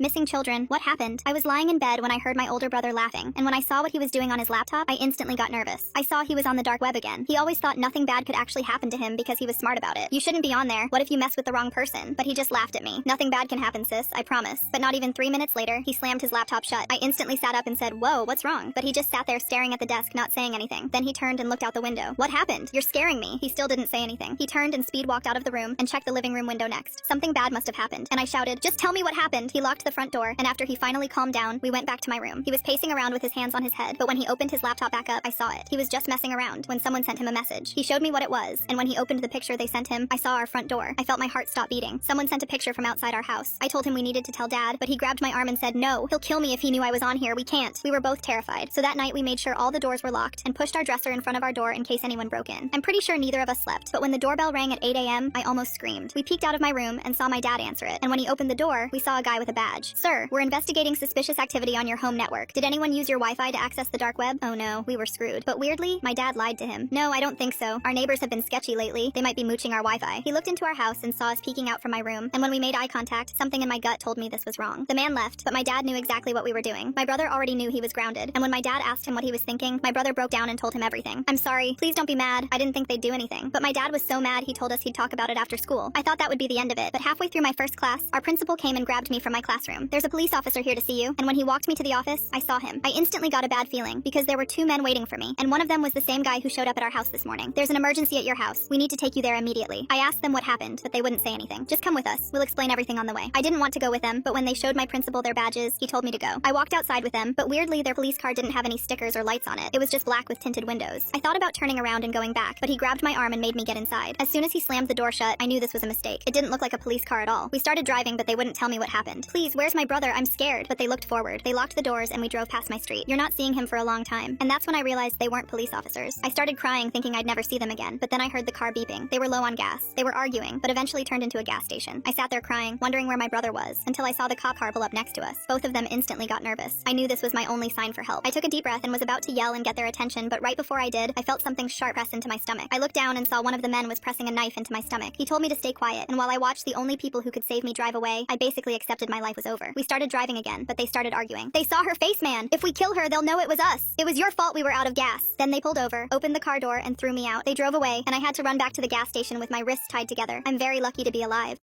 Missing children, what happened? I was lying in bed when I heard my older brother laughing, and when I saw what he was doing on his laptop, I instantly got nervous. I saw he was on the dark web again. He always thought nothing bad could actually happen to him because he was smart about it. You shouldn't be on there. What if you mess with the wrong person? But he just laughed at me. Nothing bad can happen, sis, I promise. But not even 3 minutes later, he slammed his laptop shut. I instantly sat up and said, whoa, what's wrong? But he just sat there staring at the desk, not saying anything. Then he turned and looked out the window. What happened? You're scaring me. He still didn't say anything. He turned and speed walked out of the room and checked the living room window next. Something bad must have happened. And I shouted, just tell me what happened. He locked the front door, and after he finally calmed down, we went back to my room. He was pacing around with his hands on his head, but when he opened his laptop back up, I saw it. He was just messing around when someone sent him a message. He showed me what it was, and when he opened the picture they sent him, I saw our front door. I felt my heart stop beating. Someone sent a picture from outside our house. I told him we needed to tell Dad, but he grabbed my arm and said, no, he'll kill me if he knew I was on here. We can't. We were both terrified. So that night we made sure all the doors were locked and pushed our dresser in front of our door in case anyone broke in. I'm pretty sure neither of us slept, but when the doorbell rang at 8 a.m., I almost screamed. We peeked out of my room and saw my dad answer it, and when he opened the door, we saw a guy with a badge. Sir, we're investigating suspicious activity on your home network. Did anyone use your Wi-Fi to access the dark web? Oh no, we were screwed. But weirdly, my dad lied to him. No, I don't think so. Our neighbors have been sketchy lately. They might be mooching our Wi-Fi. He looked into our house and saw us peeking out from my room, and when we made eye contact, something in my gut told me this was wrong. The man left, but my dad knew exactly what we were doing. My brother already knew he was grounded, and when my dad asked him what he was thinking, my brother broke down and told him everything. I'm sorry, please don't be mad. I didn't think they'd do anything. But my dad was so mad he told us he'd talk about it after school. I thought that would be the end of it, but halfway through my first class, our principal came and grabbed me from my classroom. There's a police officer here to see you, and when he walked me to the office, I saw him. I instantly got a bad feeling because there were 2 men waiting for me, and one of them was the same guy who showed up at our house this morning. There's an emergency at your house. We need to take you there immediately. I asked them what happened, but they wouldn't say anything. Just come with us. We'll explain everything on the way. I didn't want to go with them, but when they showed my principal their badges, he told me to go. I walked outside with them, but weirdly their police car didn't have any stickers or lights on it. It was just black with tinted windows. I thought about turning around and going back, but he grabbed my arm and made me get inside. As soon as he slammed the door shut, I knew this was a mistake. It didn't look like a police car at all. We started driving, but they wouldn't tell me what happened. Please, where's my brother? I'm scared. But they looked forward. They locked the doors and we drove past my street. You're not seeing him for a long time. And that's when I realized they weren't police officers. I started crying thinking I'd never see them again, but then I heard the car beeping. They were low on gas. They were arguing, but eventually turned into a gas station. I sat there crying, wondering where my brother was, until I saw the cop car pull up next to us. Both of them instantly got nervous. I knew this was my only sign for help. I took a deep breath and was about to yell and get their attention, but right before I did, I felt something sharp press into my stomach. I looked down and saw one of the men was pressing a knife into my stomach. He told me to stay quiet, and while I watched the only people who could save me drive away, I basically accepted my life was over. We started driving again, but they started arguing. They saw her face, man! If we kill her, they'll know it was us! It was your fault we were out of gas! Then they pulled over, opened the car door, and threw me out. They drove away, and I had to run back to the gas station with my wrists tied together. I'm very lucky to be alive.